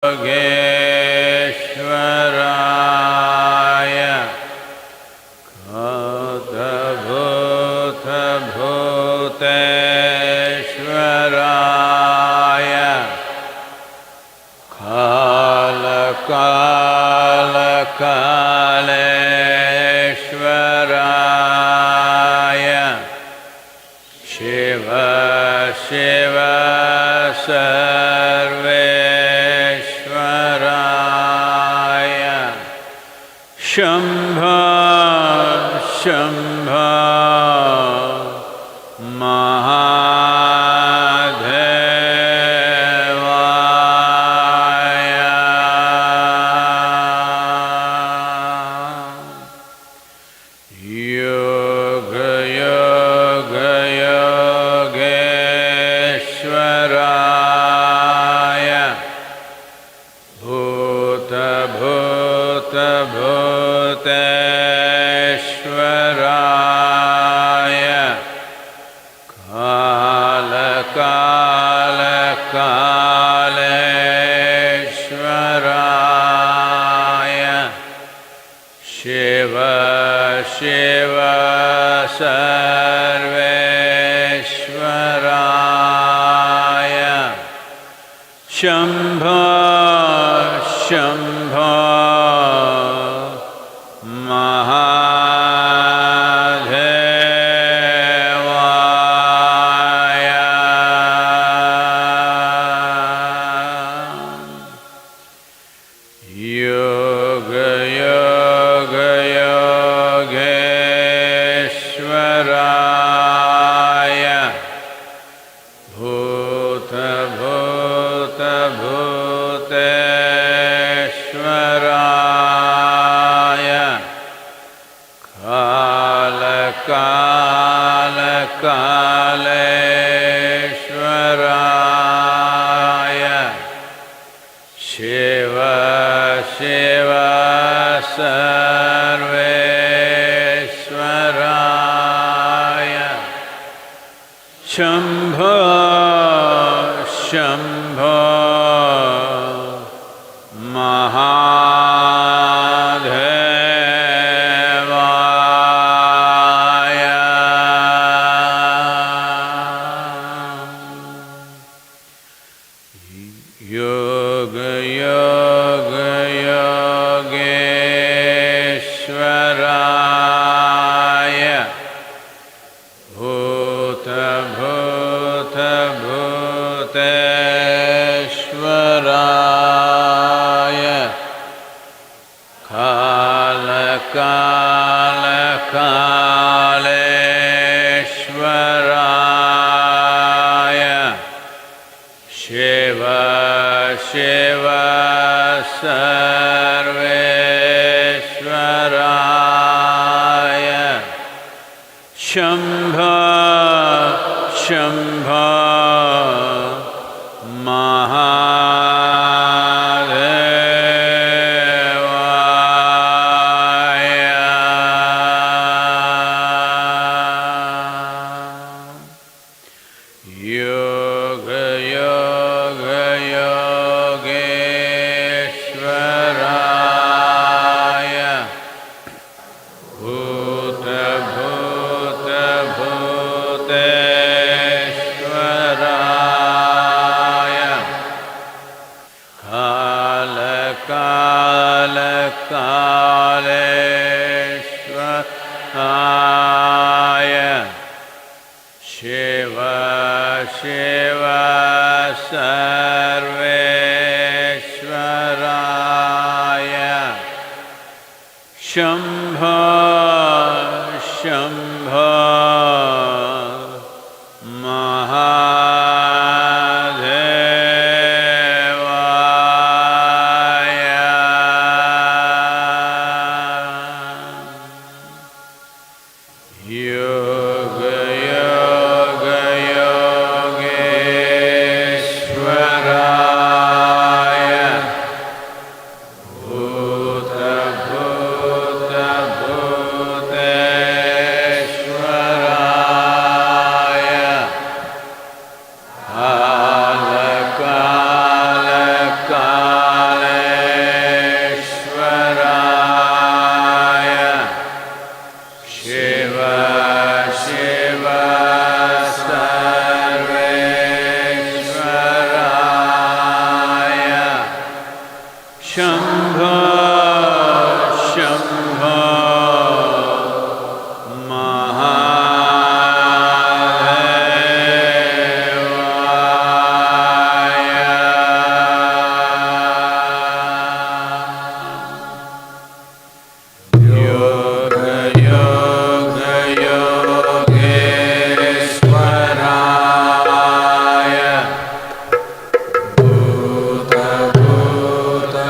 Yogeshwaraya Bhuteshwaraya Kala-kala-kaleshwaraya Shiva Shiva Sarveshwaraya Shambho Shambho Mahadevaya Yoga Yoga Yogeshwaraya Bhuta Bhuta Bhuteshwaraya Kala-kala-kaleshwaraya Shiva Shiva Sarveshwaraya Shambho Shambho Mahadevaya Yoga Yoga Yogeshwaraya Bhuta Bhuta Bhuteshwaraya Kala-kala-kaleshwaraya Shiva Shiva Sarveshwaraya Shambho Shambho Mahadevaya Yoga Yoga Yogeshwaraya Bhuta Bhuta Bhuteshwaraya Kala-kala-kaleshwaraya Shiva Shiva Sarveshwaraya Shambho Shambho Mahadevaya Yoga Yoga Yogeshwaraya Bhuta Bhuta Bhuteshwaraya Kala-kala-kaleshwaraya Shiva Shiva Sarveshwaraya Shambho Shambho Mahadevaya Yoga Yoga Yogeshwaraya Bhuta Bhuta Bhuteshwaraya Shambho Shambho Bhuta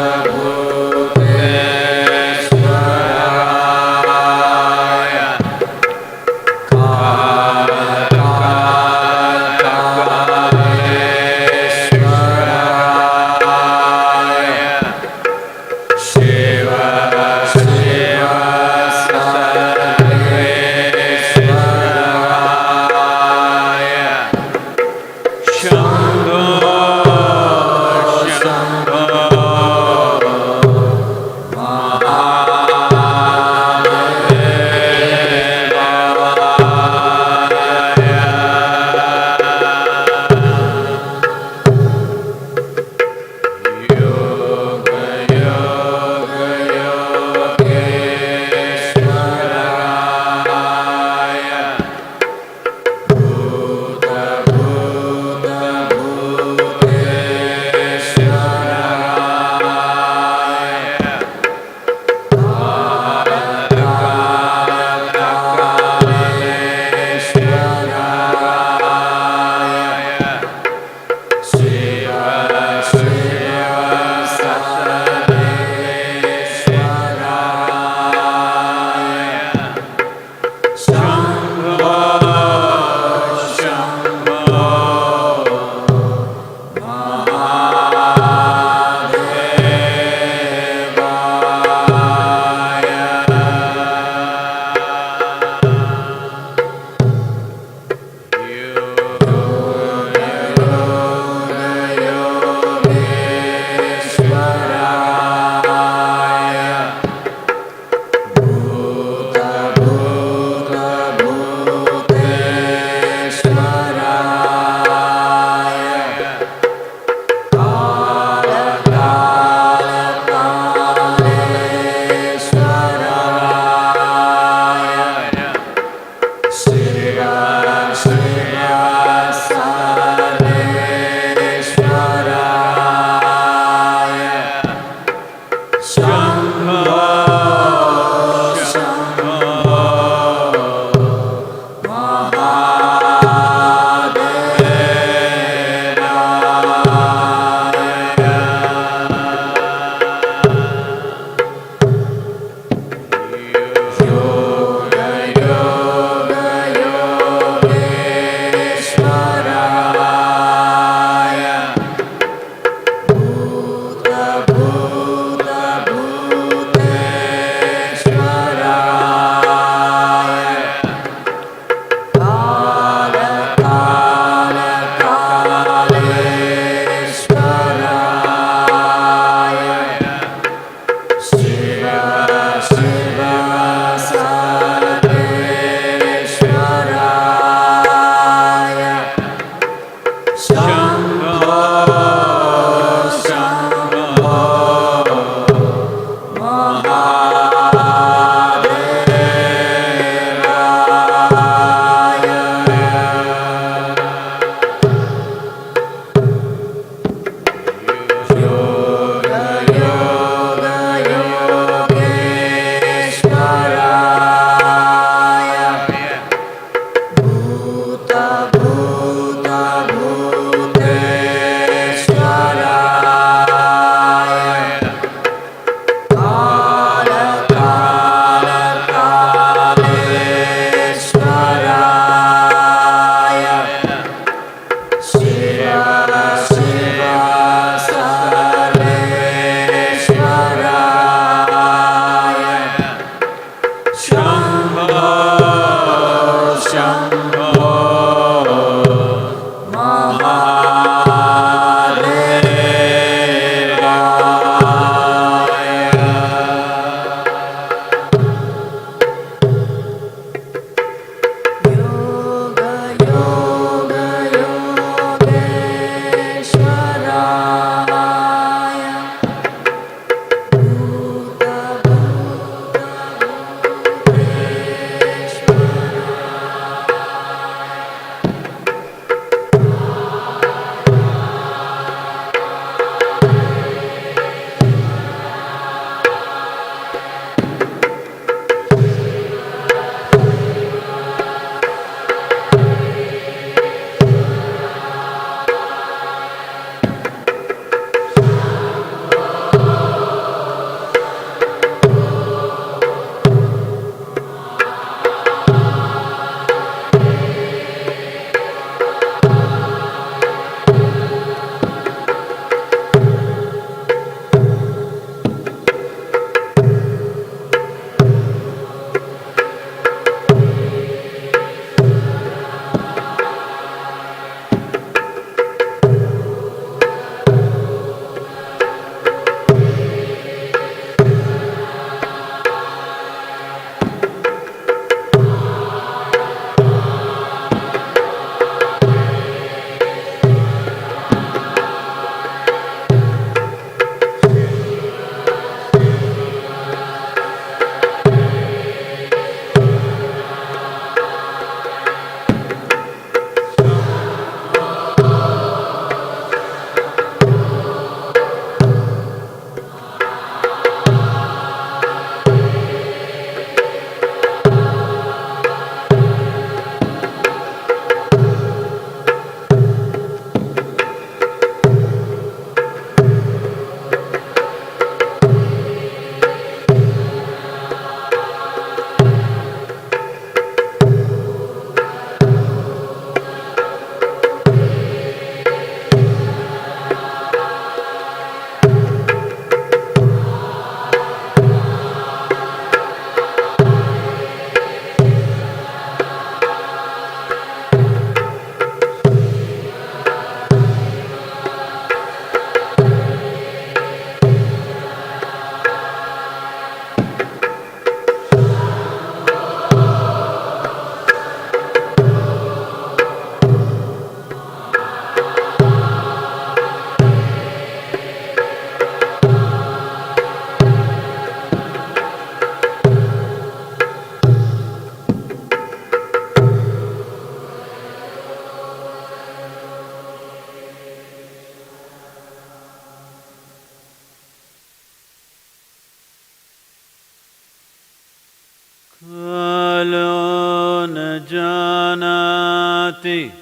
Kalo na janati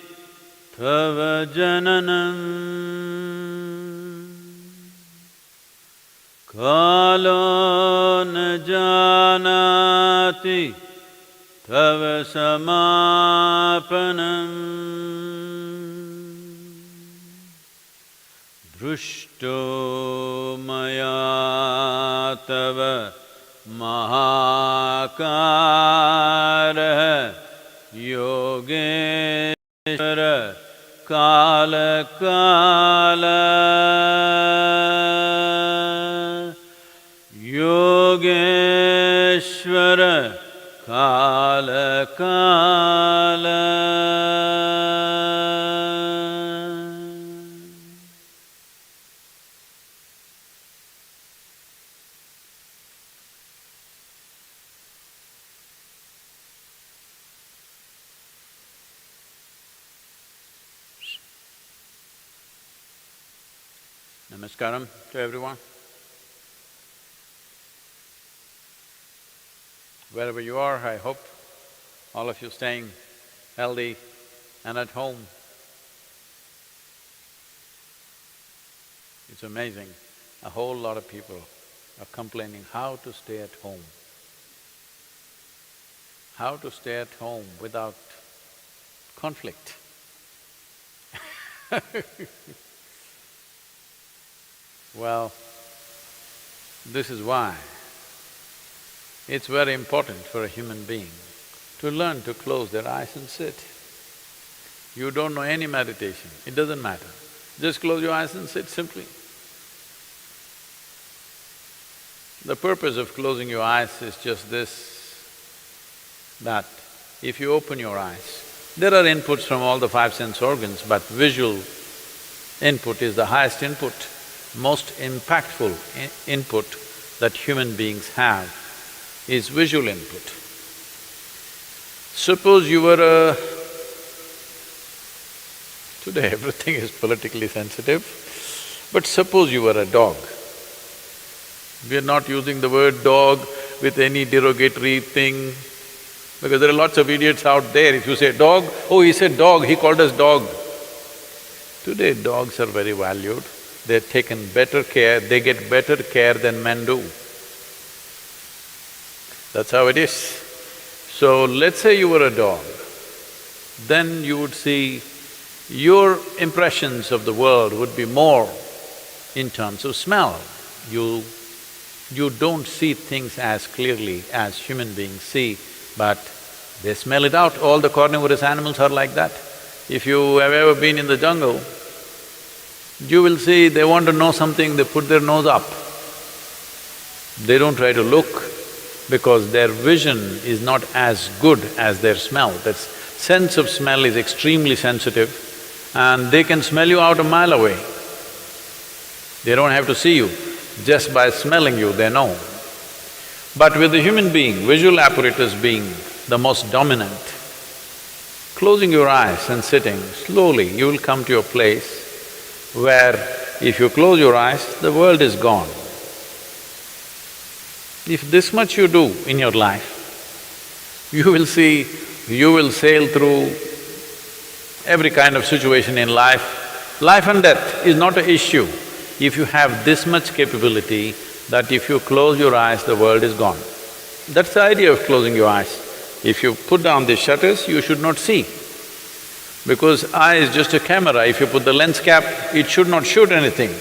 tava jananam. Kalo na janati tava samapanam. Drushto maya tava mahakara yogeshvara kala kala. Yogeshvara kala kala. Namaskaram to everyone. Wherever you are, I hope all of you staying healthy and at home. It's amazing, a whole lot of people are complaining how to stay at home. How to stay at home without conflict. Well, this is why it's very important for a human being to learn to close their eyes and sit. You don't know any meditation, it doesn't matter. Just close your eyes and sit simply. The purpose of closing your eyes is just this, that if you open your eyes, there are inputs from all the five sense organs, but visual input is the highest input, most impactful input that human beings have is visual input. Suppose you were a… Today everything is politically sensitive, but suppose you were a dog. We are not using the word dog with any derogatory thing, because there are lots of idiots out there. If you say dog, oh, he said dog, he called us dog. Today dogs are very valued, they're taken better care, they get better care than men do. That's how it is. So let's say you were a dog, then you would see your impressions of the world would be more in terms of smell. You don't see things as clearly as human beings see, but they smell it out. All the carnivorous animals are like that. If you have ever been in the jungle, you will see they want to know something, they put their nose up. They don't try to look because their vision is not as good as their smell. That sense of smell is extremely sensitive and they can smell you out a mile away. They don't have to see you, just by smelling you they know. But with the human being, visual apparatus being the most dominant, closing your eyes and sitting, slowly you will come to a place where if you close your eyes, the world is gone. If this much you do in your life, you will see, you will sail through every kind of situation in life. Life and death is not an issue if you have this much capability that if you close your eyes, the world is gone. That's the idea of closing your eyes. If you put down the shutters, you should not see. Because eye is just a camera, if you put the lens cap, it should not shoot anything.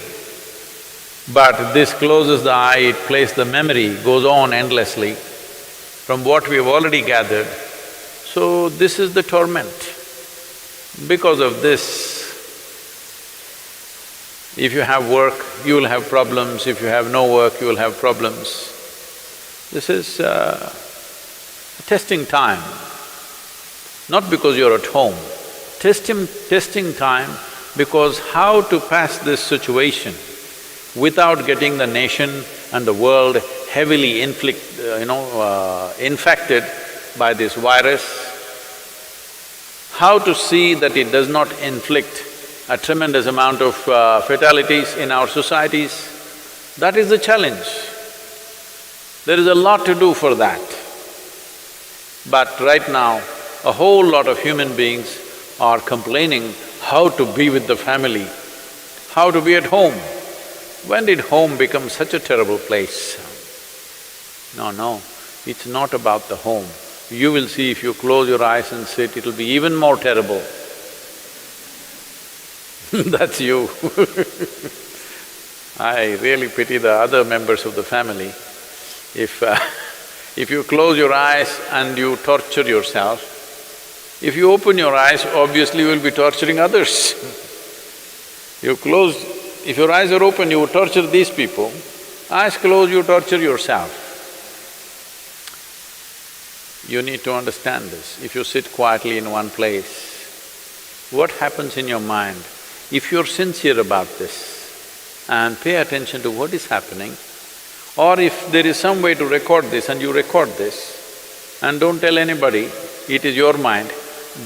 But this closes the eye, it plays the memory, goes on endlessly from what we have already gathered. So this is the torment. Because of this, if you have work, you will have problems, if you have no work, you will have problems. This is a testing time, not because you're at home. Testing time because how to pass this situation without getting the nation and the world heavily infected by this virus, how to see that it does not inflict a tremendous amount of fatalities in our societies, that is the challenge. There is a lot to do for that. But right now, a whole lot of human beings are complaining how to be with the family, how to be at home. When did home become such a terrible place? No, it's not about the home. You will see if you close your eyes and sit, it'll be even more terrible. That's you. I really pity the other members of the family. If you close your eyes and you torture yourself, if you open your eyes, obviously you will be torturing others. If your eyes are open, you torture these people. Eyes closed, you torture yourself. You need to understand this. If you sit quietly in one place, what happens in your mind? If you're sincere about this and pay attention to what is happening, or if there is some way to record this and you record this and don't tell anybody, it is your mind,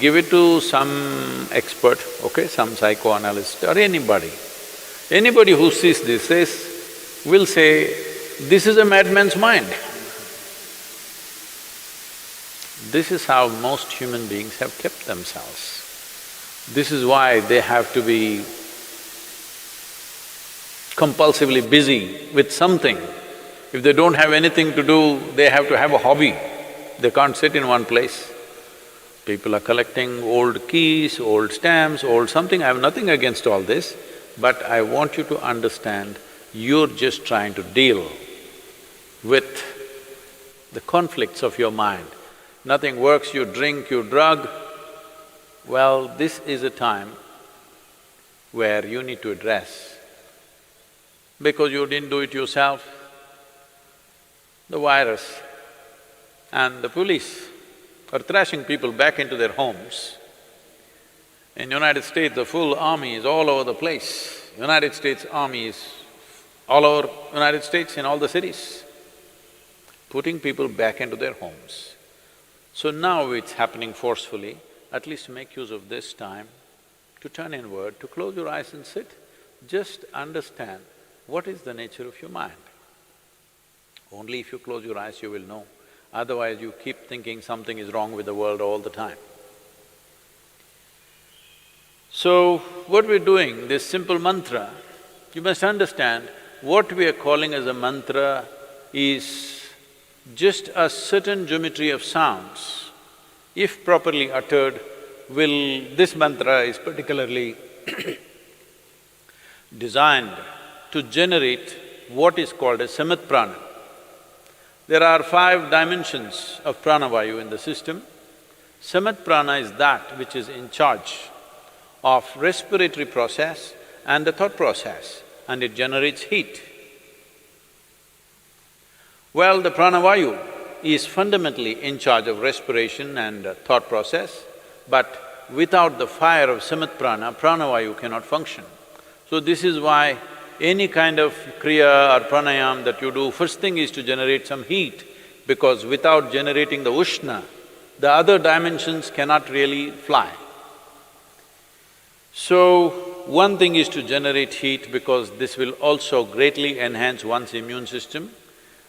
give it to some expert, okay, some psychoanalyst or anybody. Anybody who sees this will say, this is a madman's mind. This is how most human beings have kept themselves. This is why they have to be compulsively busy with something. If they don't have anything to do, they have to have a hobby. They can't sit in one place. People are collecting old keys, old stamps, old something. I have nothing against all this, but I want you to understand, you're just trying to deal with the conflicts of your mind. Nothing works, you drink, you drug. Well, this is a time where you need to address. Because you didn't do it yourself, the virus and the police are thrashing people back into their homes. In United States, the full army is all over the place. United States Army is all over United States in all the cities, putting people back into their homes. So now it's happening forcefully. At least make use of this time to turn inward, to close your eyes and sit. Just understand what is the nature of your mind. Only if you close your eyes you will know, otherwise you keep thinking something is wrong with the world all the time. So, what we're doing, this simple mantra, you must understand, what we are calling as a mantra is just a certain geometry of sounds. If properly uttered, this mantra is particularly designed to generate what is called as samat prana. There are 5 dimensions of pranavayu in the system. Samat prana is that which is in charge of respiratory process and the thought process, and it generates heat. Well, the pranavayu is fundamentally in charge of respiration and thought process, but without the fire of samat prana, pranavayu cannot function. So this is why any kind of kriya or pranayam that you do, first thing is to generate some heat, because without generating the ushna, the other dimensions cannot really fly. So, one thing is to generate heat because this will also greatly enhance one's immune system.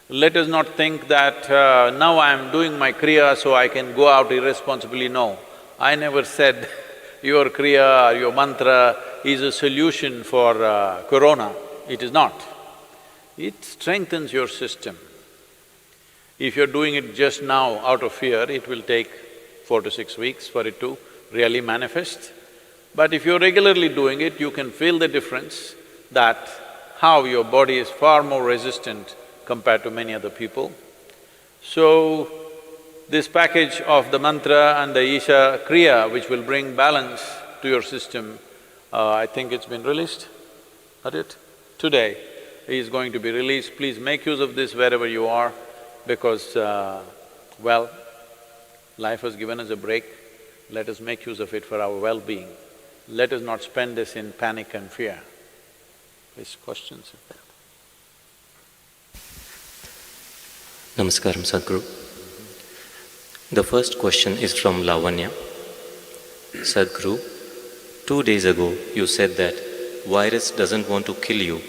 Let us not think that now I am doing my kriya so I can go out irresponsibly, no. I never said your kriya or your mantra is a solution for corona, it is not. It strengthens your system. If you're doing it just now out of fear, it will take 4 to 6 weeks for it to really manifest. But if you're regularly doing it, you can feel the difference that how your body is far more resistant compared to many other people. So, this package of the mantra and the Isha kriya, which will bring balance to your system, I think it's been released, not it? Today is going to be released. Please make use of this wherever you are, because, well, life has given us a break. Let us make use of it for our well-being. Let us not spend this in panic and fear. Please, questions if there are. Namaskaram, Sadhguru. The first question is from Lavanya. Sadhguru, 2 days ago you said that virus doesn't want to kill you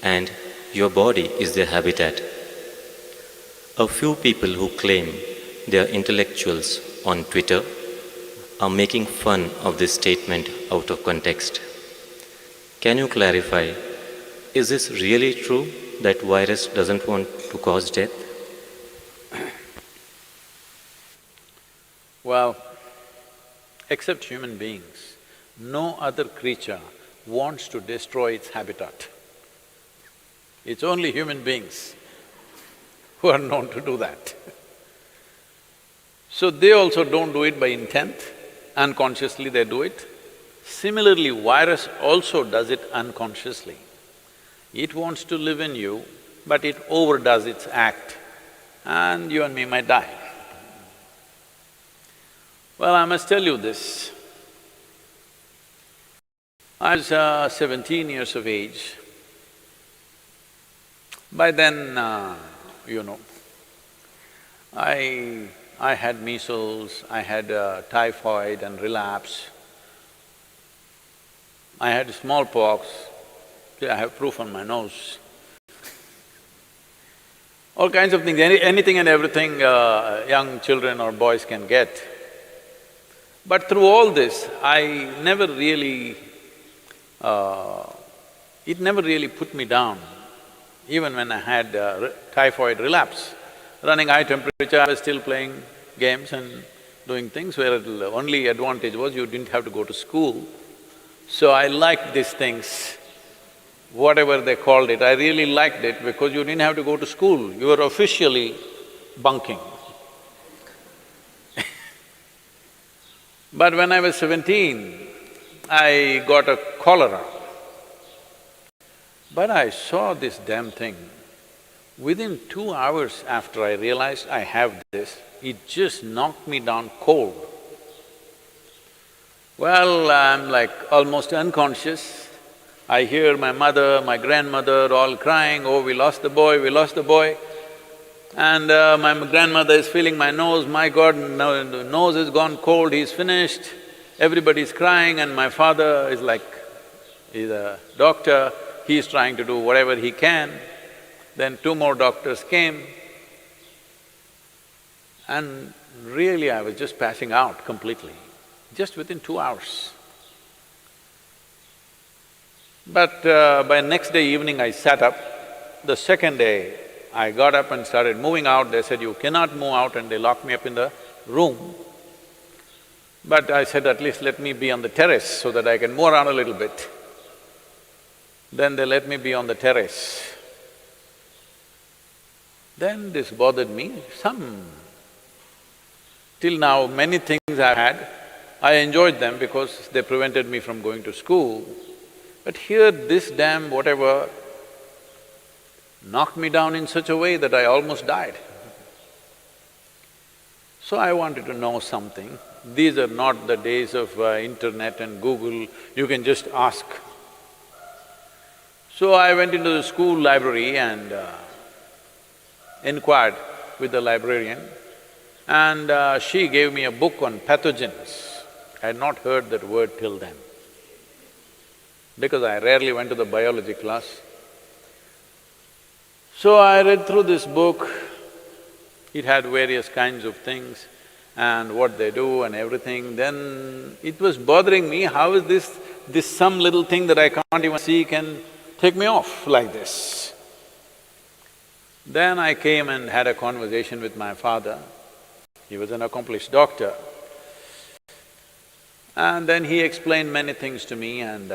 and your body is their habitat. A few people who claim their intellectuals on Twitter are making fun of this statement out of context. Can you clarify, is this really true that virus doesn't want to cause death? Well, except human beings, no other creature wants to destroy its habitat. It's only human beings who are known to do that. So they also don't do it by intent, unconsciously they do it. Similarly, virus also does it unconsciously. It wants to live in you, but it overdoes its act, and you and me might die. Well, I must tell you this. I was 17 years of age. By then, I had measles, I had typhoid and relapse. I had smallpox, I have proof on my nose. All kinds of things, anything and everything young children or boys can get. But through all this, I never really… it never really put me down. Even when I had typhoid relapse, running high temperature, I was still playing games and doing things where the only advantage was you didn't have to go to school. So I liked these things, whatever they called it, I really liked it because you didn't have to go to school, you were officially bunking. But when I was 17, I got a cholera. But I saw this damn thing. Within 2 hours after I realized I have this, it just knocked me down cold. Well, I'm like almost unconscious. I hear my mother, my grandmother all crying, oh, we lost the boy, we lost the boy. And my grandmother is feeling my nose, my God, the nose has gone cold, he's finished. Everybody's crying and my father is like, he's a doctor, he's trying to do whatever he can. Then 2 more doctors came and really I was just passing out completely, just within 2 hours. But by next day evening I sat up. The second day I got up and started moving out. They said, you cannot move out, and they locked me up in the room. But I said, at least let me be on the terrace so that I can move around a little bit. Then they let me be on the terrace. Then this bothered me, till now many things I've had, I enjoyed them because they prevented me from going to school. But here this damn whatever knocked me down in such a way that I almost died. So I wanted to know something. These are not the days of internet and Google, you can just ask. So I went into the school library and inquired with the librarian, and she gave me a book on pathogens. I had not heard that word till then, because I rarely went to the biology class. So I read through this book, it had various kinds of things and what they do and everything. Then it was bothering me, how is this some little thing that I can't even see can take me off like this? Then I came and had a conversation with my father. He was an accomplished doctor. And then he explained many things to me, and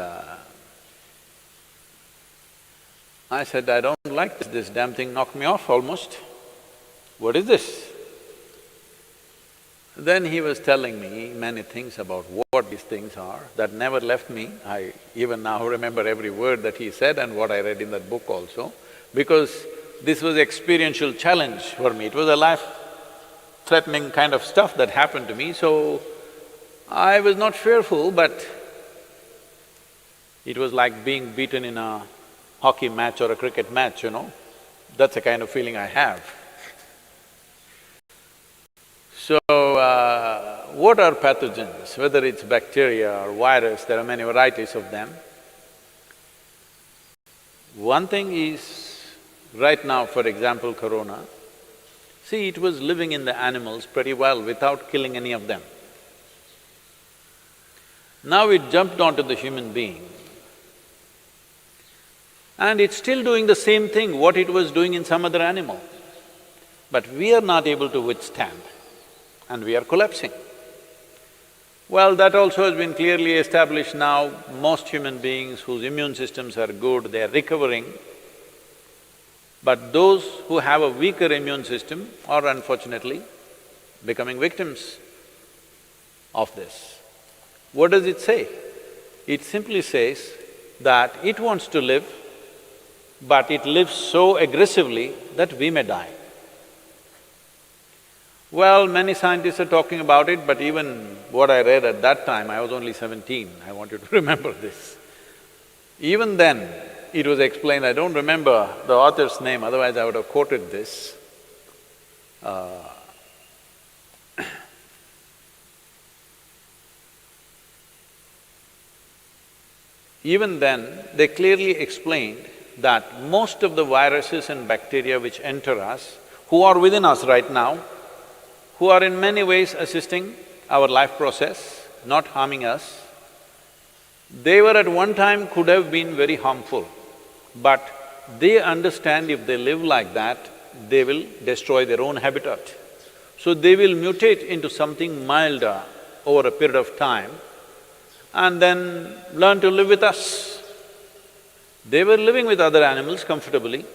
I said, I don't like this damn thing knocked me off almost. What is this? Then he was telling me many things about what these things are that never left me. I even now remember every word that he said and what I read in that book also, because this was experiential challenge for me. It was a life-threatening kind of stuff that happened to me, so I was not fearful, but it was like being beaten in a hockey match or a cricket match, That's the kind of feeling I have. So, what are pathogens? Whether it's bacteria or virus, there are many varieties of them. One thing is, right now, for example, corona, See, it was living in the animals pretty well without killing any of them. Now it jumped onto the human being, and it's still doing the same thing what it was doing in some other animal. But we are not able to withstand, and we are collapsing. Well, that also has been clearly established now. Most human beings whose immune systems are good, they are recovering. But those who have a weaker immune system are unfortunately becoming victims of this. What does it say? It simply says that it wants to live, but it lives so aggressively that we may die. Well, many scientists are talking about it, but even what I read at that time, I was only 17, I want you to remember this. Even then, it was explained, I don't remember the author's name, otherwise I would have quoted this. Even then, they clearly explained that most of the viruses and bacteria which enter us, who are within us right now, who are in many ways assisting our life process, not harming us, they were at one time could have been very harmful, but they understand if they live like that, they will destroy their own habitat. So they will mutate into something milder over a period of time and then learn to live with us. They were living with other animals comfortably,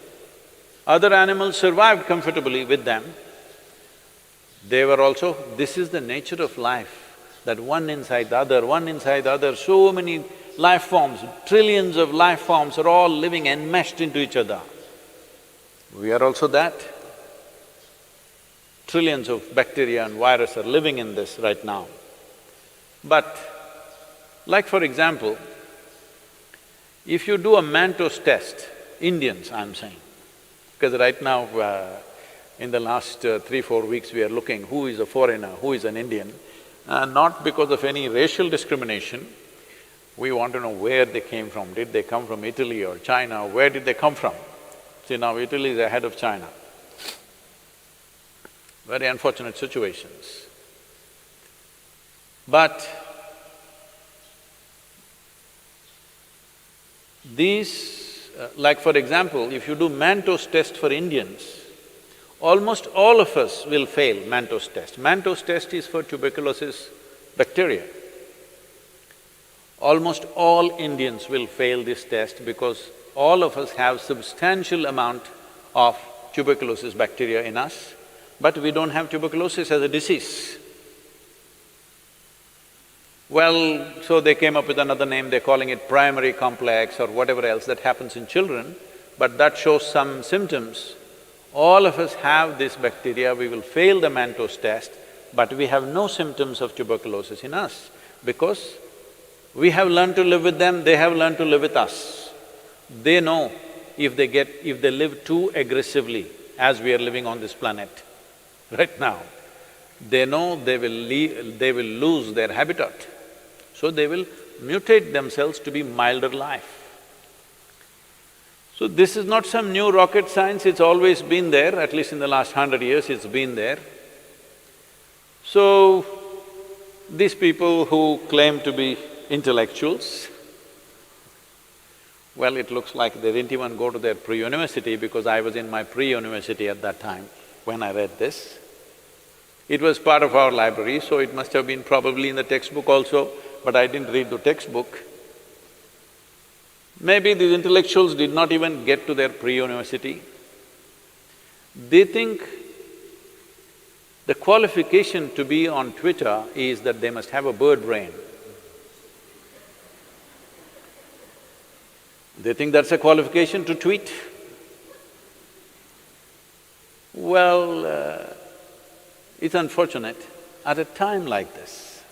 other animals survived comfortably with them. They were also… This is the nature of life, that one inside the other, one inside the other, so many life forms, trillions of life forms are all living enmeshed into each other. We are also that. Trillions of bacteria and virus are living in this right now. But like for example, if you do a Manto's test, Indians I'm saying, because right now in the last 3-4 weeks we are looking who is a foreigner, who is an Indian, not because of any racial discrimination. We want to know where they came from. Did they come from Italy or China? Where did they come from? See, now Italy is ahead of China. Very unfortunate situations. But these… like for example, if you do Manto's test for Indians, almost all of us will fail Manto's test. Manto's test is for tuberculosis bacteria. Almost all Indians will fail this test because all of us have substantial amount of tuberculosis bacteria in us, but we don't have tuberculosis as a disease. Well, so they came up with another name, they're calling it primary complex or whatever else that happens in children, but that shows some symptoms. All of us have this bacteria, we will fail the Manto's test, but we have no symptoms of tuberculosis in us because we have learned to live with them, they have learned to live with us. They know if they live too aggressively as we are living on this planet right now, they know they will lose their habitat. So they will mutate themselves to be milder life. So this is not some new rocket science, it's always been there, at least in the last 100 years it's been there. So, these people who claim to be intellectuals, well, it looks like they didn't even go to their pre-university because I was in my pre-university at that time when I read this. It was part of our library, so it must have been probably in the textbook also, but I didn't read the textbook. Maybe these intellectuals did not even get to their pre-university. They think the qualification to be on Twitter is that they must have a bird brain. They think that's a qualification to tweet. Well, it's unfortunate, at a time like this,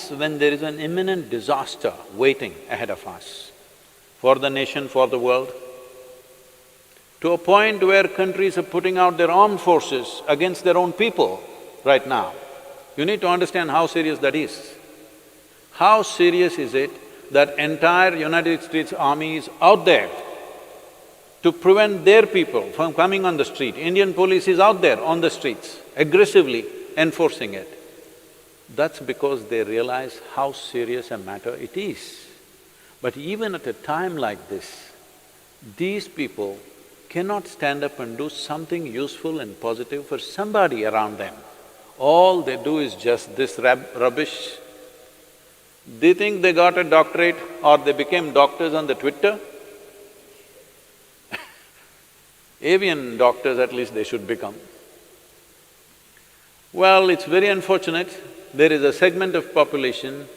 when there is an imminent disaster waiting ahead of us, for the nation, for the world, to a point where countries are putting out their armed forces against their own people right now, you need to understand how serious that is. How serious is it that entire United States Army is out there to prevent their people from coming on the street. Indian police is out there on the streets, aggressively enforcing it. That's because they realize how serious a matter it is. But even at a time like this, these people cannot stand up and do something useful and positive for somebody around them. All they do is just this rubbish. They think they got a doctorate or they became doctors on the Twitter. Avian doctors at least they should become. Well, it's very unfortunate, there is a segment of population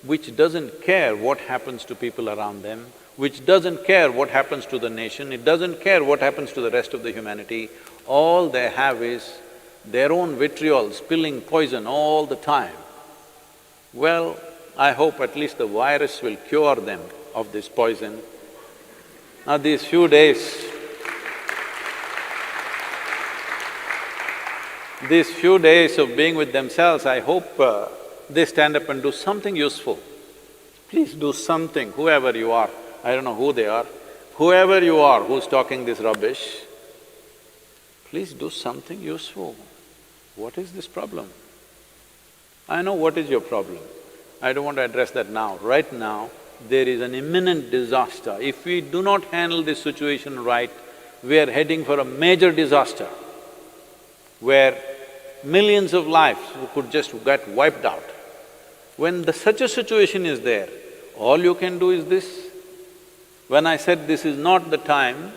which doesn't care what happens to people around them, which doesn't care what happens to the nation, it doesn't care what happens to the rest of the humanity. All they have is their own vitriol, spilling poison all the time. Well, I hope at least the virus will cure them of this poison. Now these few days of being with themselves, I hope they stand up and do something useful. Please do something, whoever you are, I don't know who they are, whoever you are who's talking this rubbish, please do something useful. What is this problem? I know what is your problem. I don't want to address that now. Right now, there is an imminent disaster. If we do not handle this situation right, we are heading for a major disaster where millions of lives could just get wiped out. When such a situation is there, all you can do is this. When I said this is not the time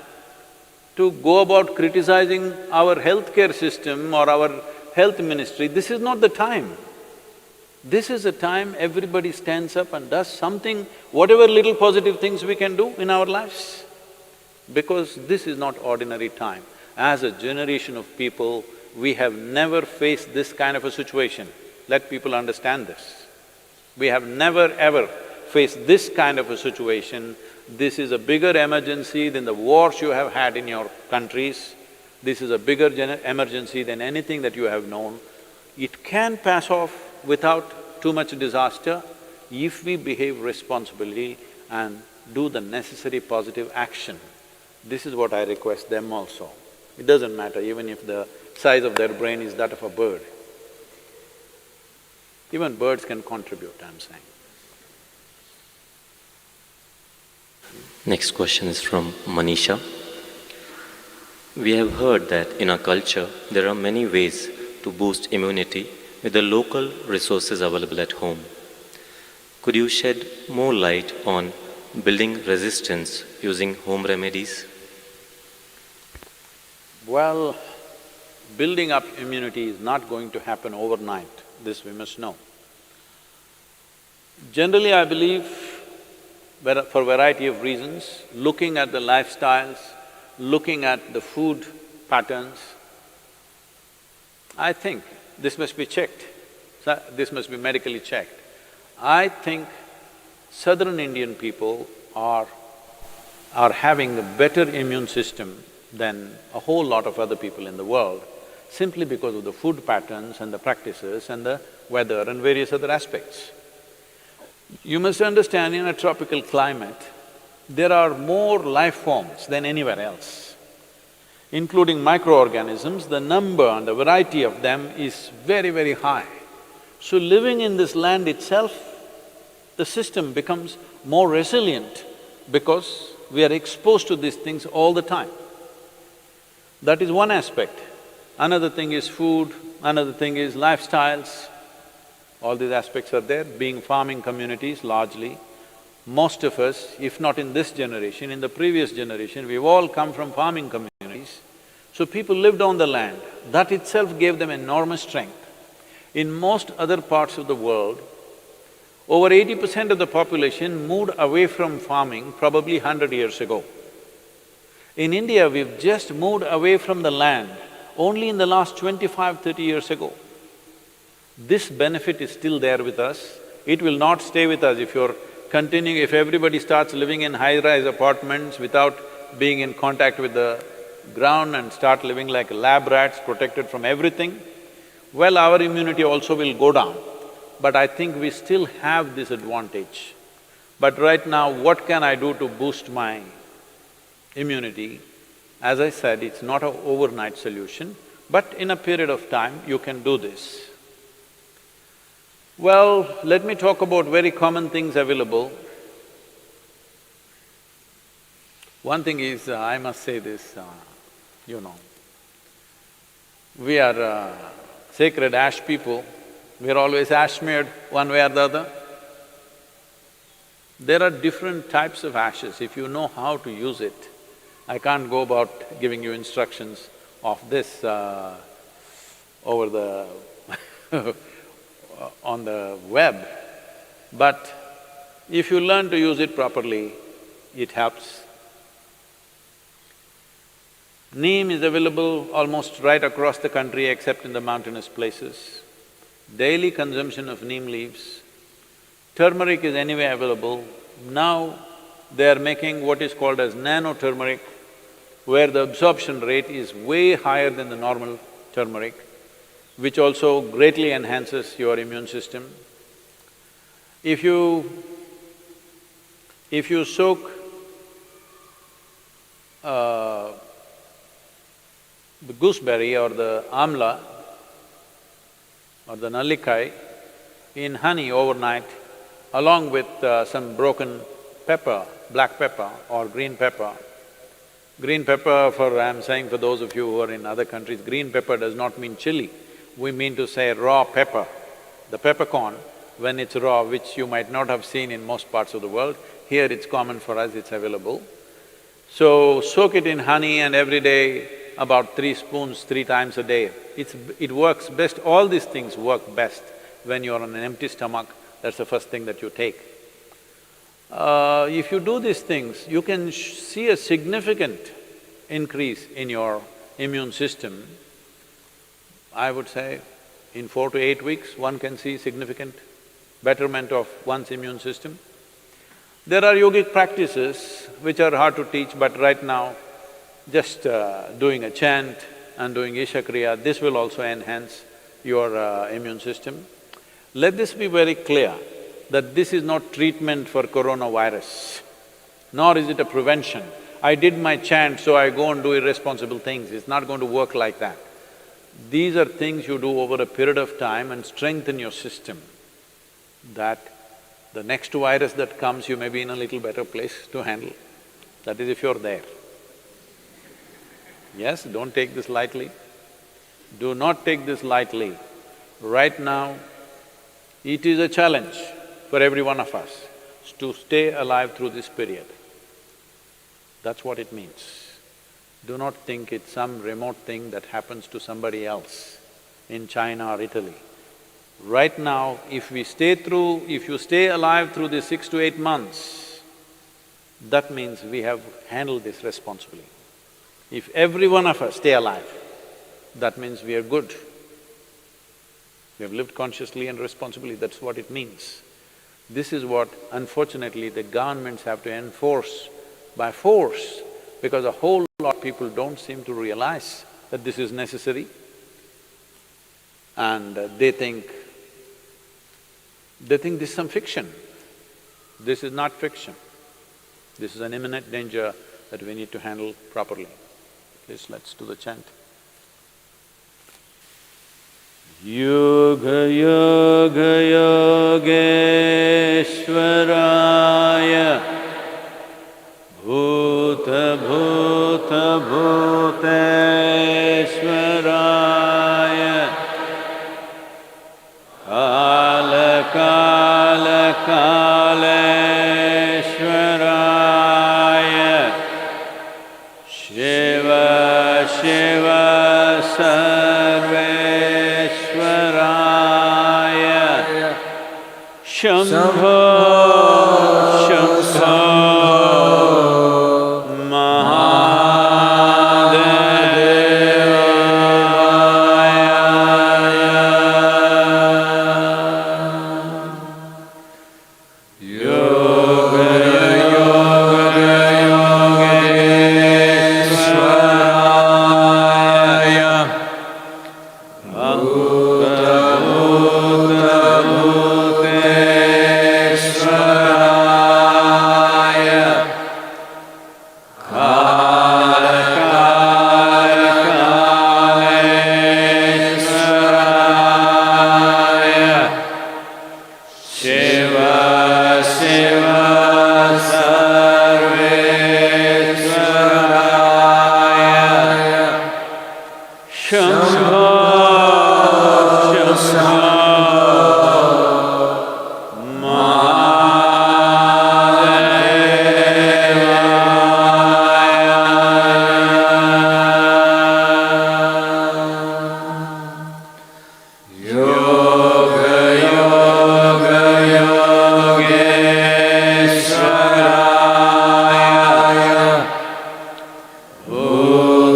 to go about criticizing our healthcare system or our health ministry, this is not the time. This is a time everybody stands up and does something, whatever little positive things we can do in our lives. Because this is not ordinary time. As a generation of people, we have never faced this kind of a situation. Let people understand this. We have never ever faced this kind of a situation. This is a bigger emergency than the wars you have had in your countries. This is a bigger emergency than anything that you have known. It can pass off without too much disaster if we behave responsibly and do the necessary positive action. This is what I request them also. It doesn't matter even if the size of their brain is that of a bird. Even birds can contribute, I'm saying. Next question is from Manisha. We have heard that in our culture, there are many ways to boost immunity with the local resources available at home. Could you shed more light on building resistance using home remedies? Well, building up immunity is not going to happen overnight, this we must know. Generally, I believe, for a variety of reasons, looking at the lifestyles, looking at the food patterns, I think this must be checked, this must be medically checked. I think southern Indian people are having a better immune system than a whole lot of other people in the world, simply because of the food patterns and the practices and the weather and various other aspects. You must understand, in a tropical climate, there are more life forms than anywhere else. Including microorganisms, the number and the variety of them is very, very high. So living in this land itself, the system becomes more resilient because we are exposed to these things all the time. That is one aspect. Another thing is food, another thing is lifestyles. All these aspects are there, being farming communities largely. Most of us, if not in this generation, in the previous generation, we've all come from farming communities. So people lived on the land, that itself gave them enormous strength. In most other parts of the world, over 80% of the population moved away from farming probably 100 years ago. In India, we've just moved away from the land only in the last 25–30 years ago. This benefit is still there with us. It will not stay with us if you're continuing… if everybody starts living in high-rise apartments without being in contact with the ground and start living like lab rats, protected from everything, well, our immunity also will go down. But I think we still have this advantage. But right now, what can I do to boost my immunity? As I said, it's not an overnight solution, but in a period of time you can do this. Well, let me talk about very common things available. One thing is, I must say this, we are sacred ash people, we are always ash smeared one way or the other. There are different types of ashes, if you know how to use it. I can't go about giving you instructions of this over the on the web, but if you learn to use it properly, it helps. Neem is available almost right across the country except in the mountainous places. Daily consumption of neem leaves. Turmeric is anyway available. Now they are making what is called as nano-turmeric, where the absorption rate is way higher than the normal turmeric, which also greatly enhances your immune system. If you soak the gooseberry or the amla or the nallikai in honey overnight, along with some broken pepper, black pepper or green pepper. Green pepper I'm saying for those of you who are in other countries, green pepper does not mean chili. We mean to say raw pepper. The peppercorn, when it's raw, which you might not have seen in most parts of the world, here it's common for us, it's available. So, soak it in honey and every day about 3 spoons, 3 times a day. It works best, all these things work best when you're on an empty stomach, that's the first thing that you take. If you do these things, you can see a significant increase in your immune system. I would say in 4 to 8 weeks, one can see significant betterment of one's immune system. There are yogic practices which are hard to teach, but right now, just doing a chant and doing Isha Kriya, this will also enhance your immune system. Let this be very clear that this is not treatment for coronavirus, nor is it a prevention. I did my chant, so I go and do irresponsible things, it's not going to work like that. These are things you do over a period of time and strengthen your system, that the next virus that comes, you may be in a little better place to handle. That is if you're there. Yes, don't take this lightly. Do not take this lightly. Right now, it is a challenge for every one of us to stay alive through this period. That's what it means. Do not think it's some remote thing that happens to somebody else in China or Italy. Right now, if you stay alive through these 6 to 8 months, that means we have handled this responsibly. If every one of us stay alive, that means we are good. We have lived consciously and responsibly, that's what it means. This is what, unfortunately, the governments have to enforce by force, because a whole lot of people don't seem to realize that this is necessary. And they think this is some fiction. This is not fiction. This is an imminent danger that we need to handle properly. Please, let's do the chant. Yoga yoga yogeshwaraya bhuta bhuta bhuteshwaraya kala kala kaleshwaraya shiva shiva sarveshwaraya shambho shambho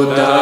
Buddha